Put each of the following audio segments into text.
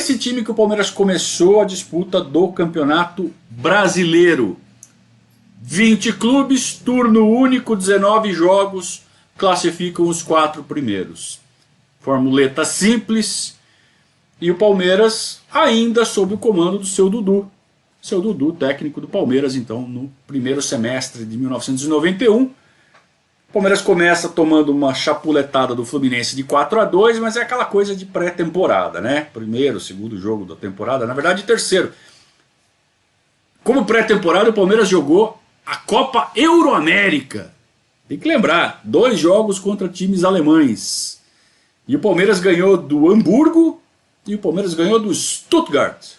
nesse time que o Palmeiras começou a disputa do Campeonato Brasileiro. 20 clubes, turno único, 19 jogos, classificam os 4 primeiros. Formuleta simples. E o Palmeiras ainda sob o comando do seu Dudu. Seu Dudu, técnico do Palmeiras, então, no primeiro semestre de 1991. O Palmeiras começa tomando uma chapuletada do Fluminense de 4-2, mas é aquela coisa de pré-temporada, né? Primeiro, segundo jogo da temporada, na verdade terceiro. Como pré-temporada, o Palmeiras jogou a Copa Euroamérica. Tem que lembrar, 2 jogos contra times alemães. E o Palmeiras ganhou do Hamburgo e o Palmeiras ganhou do Stuttgart.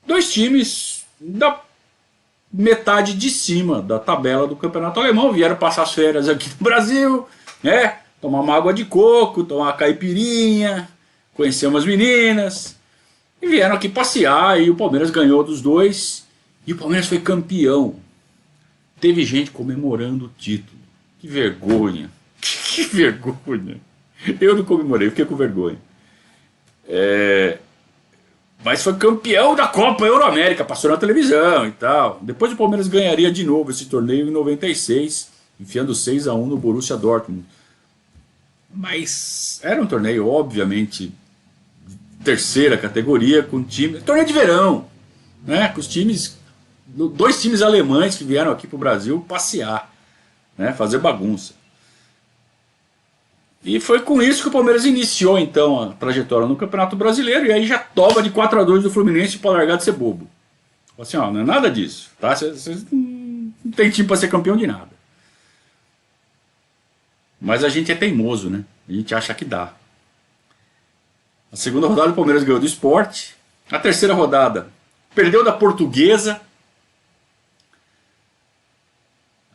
2 times da metade de cima da tabela do campeonato alemão. Vieram passar as férias aqui no Brasil, né? Tomar uma água de coco, tomar uma caipirinha, conhecer umas meninas. E vieram aqui passear e o Palmeiras ganhou dos 2. E o Palmeiras foi campeão. Teve gente comemorando o título. Que vergonha. Que vergonha. Eu não comemorei, fiquei com vergonha. Mas foi campeão da Copa Euroamérica, passou na televisão e tal. Depois o Palmeiras ganharia de novo esse torneio em 96, enfiando 6-1 no Borussia Dortmund. Mas era um torneio, obviamente, de terceira categoria, com time. Torneio de verão, né? Com os times. 2 times alemães que vieram aqui para o Brasil passear, né? Fazer bagunça. E foi com isso que o Palmeiras iniciou então a trajetória no Campeonato Brasileiro. E aí já toma de 4-2 do Fluminense para largar de ser bobo. Assim, ó, não é nada disso, tá? Vocês não tem time para ser campeão de nada. Mas a gente é teimoso, né? A gente acha que dá. A segunda rodada o Palmeiras ganhou do Sport. A terceira rodada perdeu da Portuguesa.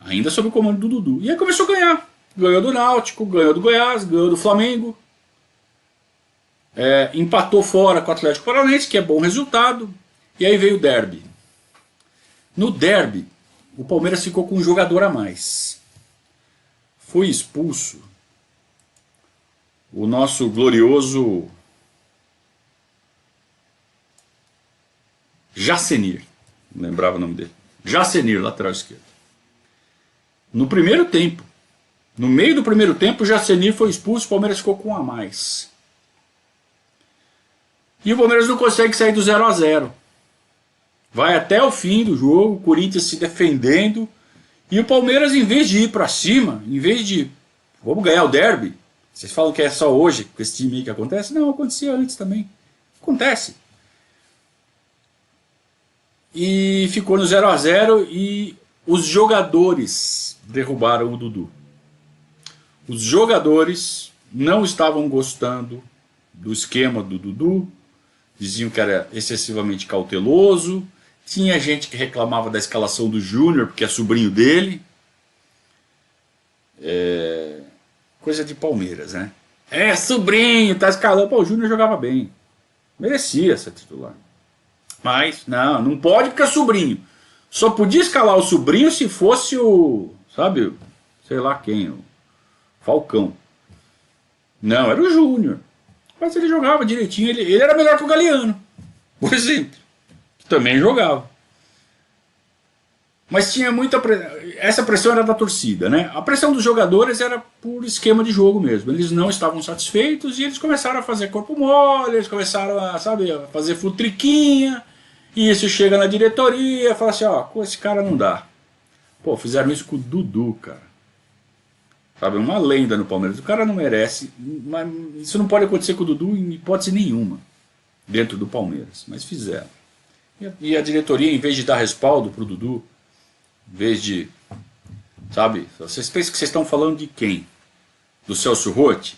Ainda sob o comando do Dudu. E aí começou a ganhar. Ganhou do Náutico, ganhou do Goiás, ganhou do Flamengo. Empatou fora com o Atlético Paranaense, que é bom resultado. E aí veio o derby. No derby, o Palmeiras ficou com um jogador a mais. Foi expulso o nosso glorioso Jacenir. Não lembrava o nome dele. Jacenir, lateral esquerdo. No primeiro tempo. No meio do primeiro tempo, o Jacenir foi expulso, o Palmeiras ficou com um a mais. E o Palmeiras não consegue sair do 0-0. Vai até o fim do jogo, o Corinthians se defendendo. E o Palmeiras, em vez de ir para cima, em vez de vamos ganhar o derby, vocês falam que é só hoje com esse time aí que acontece? Não, acontecia antes também. Acontece. E ficou no 0-0 e os jogadores derrubaram o Dudu. Os jogadores não estavam gostando do esquema do Dudu, diziam que era excessivamente cauteloso, tinha gente que reclamava da escalação do Júnior, porque é sobrinho dele. Coisa de Palmeiras, né? Sobrinho, tá escalando. Pô, o Júnior jogava bem, merecia ser titular. Mas, não pode porque é sobrinho. Só podia escalar o sobrinho se fosse o, sabe, sei lá quem, o Falcão. Não, era o Júnior. Mas ele jogava direitinho, ele era melhor que o Galeano, por exemplo, que também jogava. Mas tinha muita essa pressão era da torcida, né? A pressão dos jogadores era por esquema de jogo mesmo. Eles não estavam satisfeitos e eles começaram a fazer corpo mole, eles começaram a, sabe, a fazer futriquinha. E isso chega na diretoria e fala assim, ó, com esse cara não dá. Pô, fizeram isso com o Dudu, cara. Sabe, uma lenda no Palmeiras. O cara não merece, mas isso não pode acontecer com o Dudu em hipótese nenhuma dentro do Palmeiras. Mas fizeram. E a diretoria, em vez de dar respaldo pro Dudu, em vez de, sabe, vocês pensam que vocês estão falando de quem? Do Celso Rotti?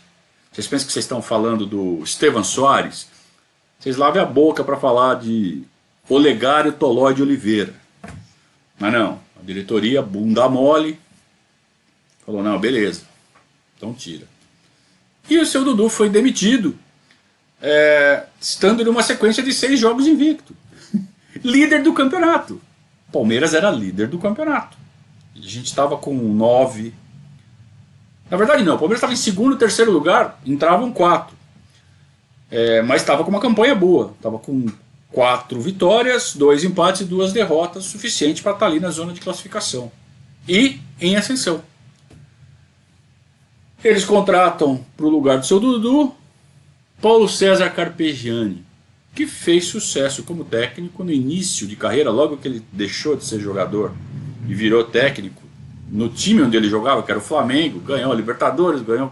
Vocês pensam que vocês estão falando do Estevan Soares? Vocês lavem a boca para falar de Olegário Tolói de Oliveira. Mas não, a diretoria, bunda mole, falou, não, beleza, então tira. E o seu Dudu foi demitido, estando numa sequência de 6 jogos invicto. Líder do campeonato. Palmeiras era líder do campeonato. A gente estava com 9. Na verdade não, o Palmeiras estava em segundo e terceiro lugar, entravam 4. Mas estava com uma campanha boa, estava com 4 vitórias, 2 empates e 2 derrotas, suficiente para estar ali na zona de classificação e em ascensão. Eles contratam para o lugar do seu Dudu Paulo César Carpegiani, que fez sucesso como técnico no início de carreira, logo que ele deixou de ser jogador e virou técnico no time onde ele jogava, que era o Flamengo. Ganhou a Libertadores, ganhou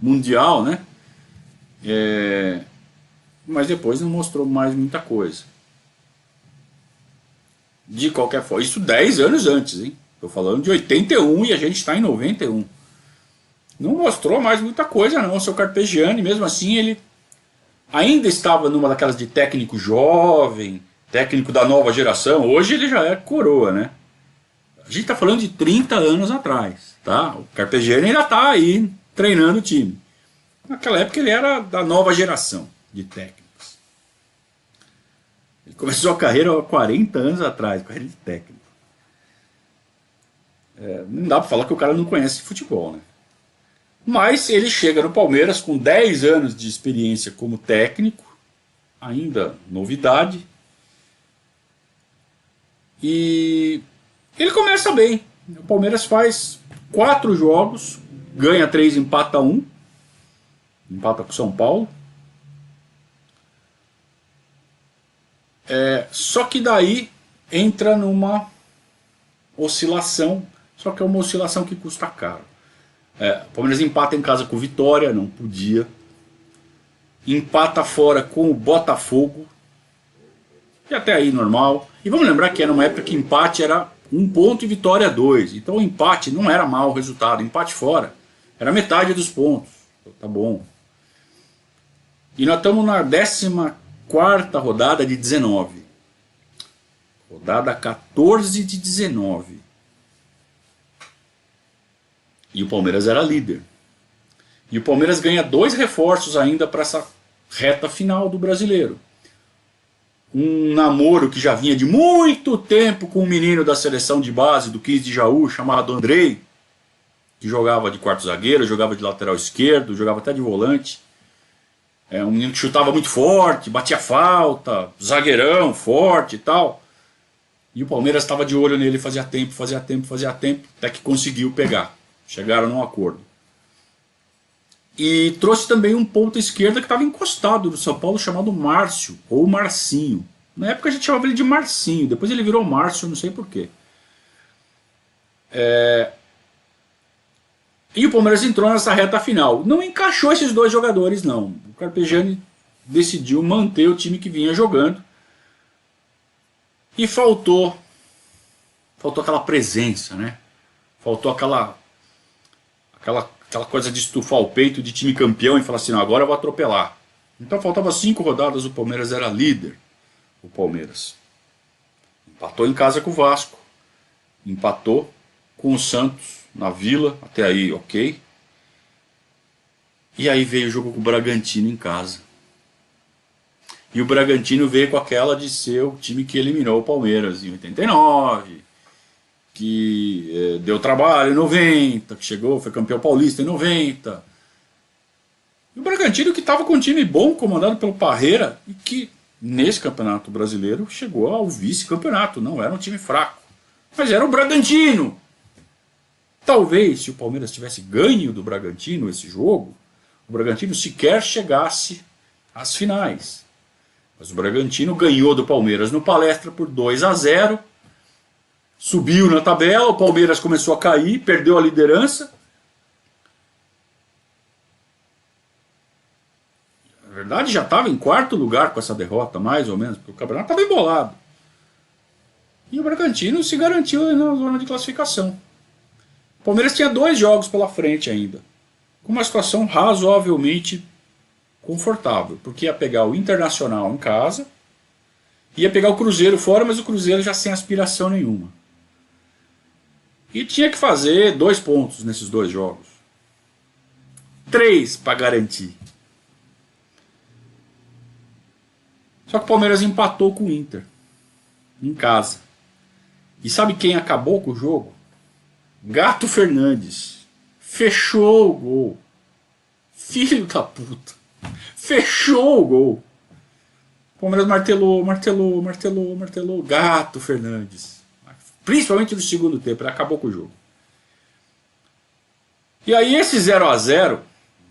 Mundial, né? Mas depois não mostrou mais muita coisa. De qualquer forma, isso 10 anos antes, hein? Estou falando de 81 e a gente está em 91. Não mostrou mais muita coisa não, o seu Carpegiani. Mesmo assim, ele ainda estava numa daquelas de técnico jovem, técnico da nova geração. Hoje ele já é coroa, né? A gente está falando de 30 anos atrás, tá? O Carpegiani ainda está aí treinando o time. Naquela época ele era da nova geração de técnicos. Ele começou a carreira há 40 anos atrás, carreira de técnico. Não dá para falar que o cara não conhece futebol, né? Mas ele chega no Palmeiras com 10 anos de experiência como técnico, ainda novidade. E ele começa bem. O Palmeiras faz 4 jogos, ganha 3, empata 1. Empata com o São Paulo. Só que daí entra numa oscilação, só que é uma oscilação que custa caro. O Palmeiras empata em casa com o Vitória, não podia. Empata fora com o Botafogo, e até aí normal. E vamos lembrar que era uma época que empate era 1 ponto e vitória 2. Então o empate não era mau resultado. Empate fora era metade dos pontos. Então, tá bom. E nós estamos na 14ª rodada de 19. Rodada 14 de 19. E o Palmeiras era líder. E o Palmeiras ganha 2 reforços ainda para essa reta final do Brasileiro. Um namoro que já vinha de muito tempo com um menino da seleção de base do 15 de Jaú, chamado Andrei, que jogava de quarto zagueiro, jogava de lateral esquerdo, jogava até de volante. Um menino que chutava muito forte, batia falta, zagueirão, forte e tal. E o Palmeiras estava de olho nele fazia tempo, até que conseguiu pegar. Chegaram num acordo. E trouxe também um ponta esquerda que estava encostado no São Paulo, chamado Márcio, ou Marcinho. Na época a gente chamava ele de Marcinho, depois ele virou Márcio, não sei porquê. E o Palmeiras entrou nessa reta final. Não encaixou esses 2 jogadores, não. O Carpegiani decidiu manter o time que vinha jogando. E faltou aquela presença, né? Faltou aquela coisa de estufar o peito de time campeão e falar assim, não, agora eu vou atropelar. Então faltava 5 rodadas, o Palmeiras era líder. O Palmeiras empatou em casa com o Vasco, empatou com o Santos na Vila, até aí ok. E aí veio o jogo com o Bragantino em casa. E o Bragantino veio com aquela de ser o time que eliminou o Palmeiras em 89, que deu trabalho em 90, que chegou, foi campeão paulista em 90. E o Bragantino que estava com um time bom, comandado pelo Parreira, e que nesse campeonato brasileiro chegou ao vice-campeonato. Não era um time fraco, mas era o Bragantino. Talvez se o Palmeiras tivesse ganho do Bragantino esse jogo, o Bragantino sequer chegasse às finais. Mas o Bragantino ganhou do Palmeiras no Palestra por 2-0. Subiu na tabela, o Palmeiras começou a cair, perdeu a liderança. Na verdade já estava em 4º lugar com essa derrota, mais ou menos, porque o campeonato estava embolado. E o Bragantino se garantiu na zona de classificação. O Palmeiras tinha 2 jogos pela frente ainda, com uma situação razoavelmente confortável, porque ia pegar o Internacional em casa, ia pegar o Cruzeiro fora, mas o Cruzeiro já sem aspiração nenhuma. E tinha que fazer 2 pontos nesses 2 jogos. 3 para garantir. Só que o Palmeiras empatou com o Inter, em casa. E sabe quem acabou com o jogo? Gato Fernandes. Fechou o gol. Filho da puta. fechou o gol. O Palmeiras martelou. Gato Fernandes. Principalmente no segundo tempo, ele acabou com o jogo. E aí esse 0-0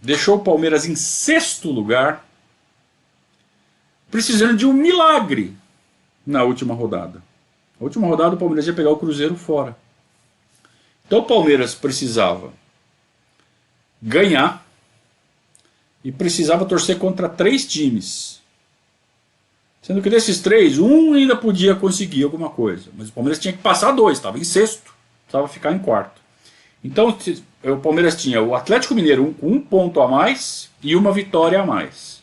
deixou o Palmeiras em sexto lugar, precisando de um milagre na última rodada. Na última rodada o Palmeiras ia pegar o Cruzeiro fora. Então o Palmeiras precisava ganhar e precisava torcer contra 3 times. Sendo que desses 3, um ainda podia conseguir alguma coisa. Mas o Palmeiras tinha que passar 2, estava em sexto, precisava ficar em quarto. Então o Palmeiras tinha o Atlético Mineiro com 1 ponto a mais e uma vitória a mais.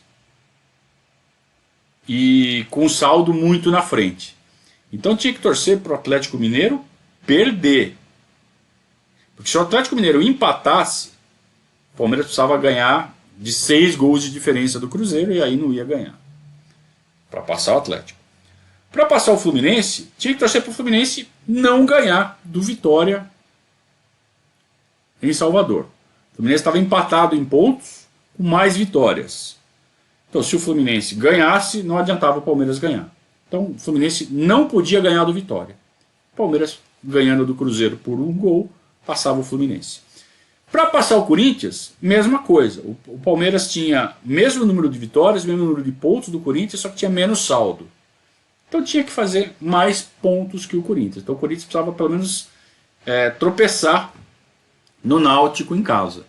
E com um saldo muito na frente. Então tinha que torcer para o Atlético Mineiro perder. Porque se o Atlético Mineiro empatasse, o Palmeiras precisava ganhar de 6 gols de diferença do Cruzeiro e aí não ia ganhar. Para passar o Atlético. Para passar o Fluminense, tinha que torcer para o Fluminense não ganhar do Vitória em Salvador. O Fluminense estava empatado em pontos com mais vitórias. Então, se o Fluminense ganhasse, não adiantava o Palmeiras ganhar. Então, o Fluminense não podia ganhar do Vitória. O Palmeiras, ganhando do Cruzeiro por 1 gol, passava o Fluminense. Para passar o Corinthians, mesma coisa. O Palmeiras tinha mesmo número de vitórias, mesmo número de pontos do Corinthians, só que tinha menos saldo. Então tinha que fazer mais pontos que o Corinthians. Então o Corinthians precisava pelo menos tropeçar no Náutico em casa.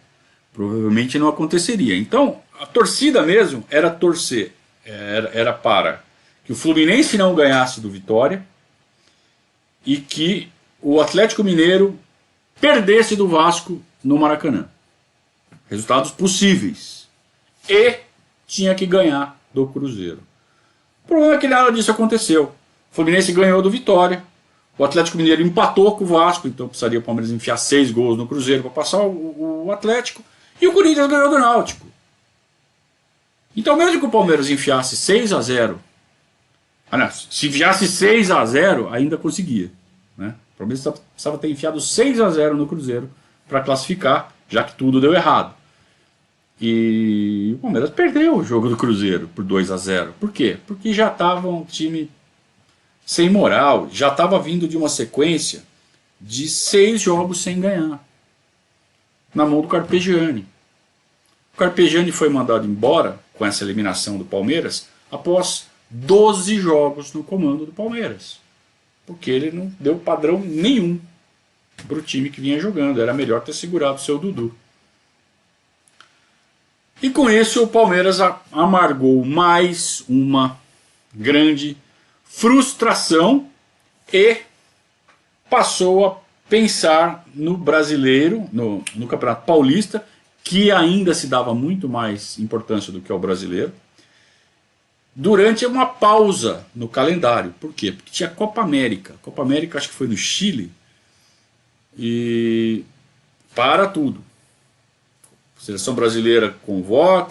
Provavelmente não aconteceria. Então a torcida mesmo era torcer, era para que o Fluminense não ganhasse do Vitória e que o Atlético Mineiro perdesse do Vasco no Maracanã. Resultados possíveis. E tinha que ganhar do Cruzeiro. O problema é que nada disso aconteceu. O Fluminense ganhou do Vitória. O Atlético Mineiro empatou com o Vasco, então precisaria o Palmeiras enfiar 6 gols no Cruzeiro para passar o Atlético. E o Corinthians ganhou do Náutico. Então mesmo que o Palmeiras enfiasse 6-0, se enfiasse 6-0 ainda conseguia, né? O Palmeiras precisava ter enfiado 6-0 no Cruzeiro para classificar, já que tudo deu errado. E o Palmeiras perdeu o jogo do Cruzeiro por 2-0. Por quê? Porque já estava um time sem moral, já estava vindo de uma sequência de 6 jogos sem ganhar, na mão do Carpegiani. O Carpegiani foi mandado embora com essa eliminação do Palmeiras após 12 jogos no comando do Palmeiras, porque ele não deu padrão nenhum para o time que vinha jogando. Era melhor ter segurado o seu Dudu. E com isso o Palmeiras amargou mais uma grande frustração e passou a pensar no brasileiro, no Campeonato Paulista, que ainda se dava muito mais importância do que ao brasileiro, durante uma pausa no calendário. Por quê? Porque tinha Copa América. Copa América acho que foi no Chile. E para tudo. A seleção brasileira convoca,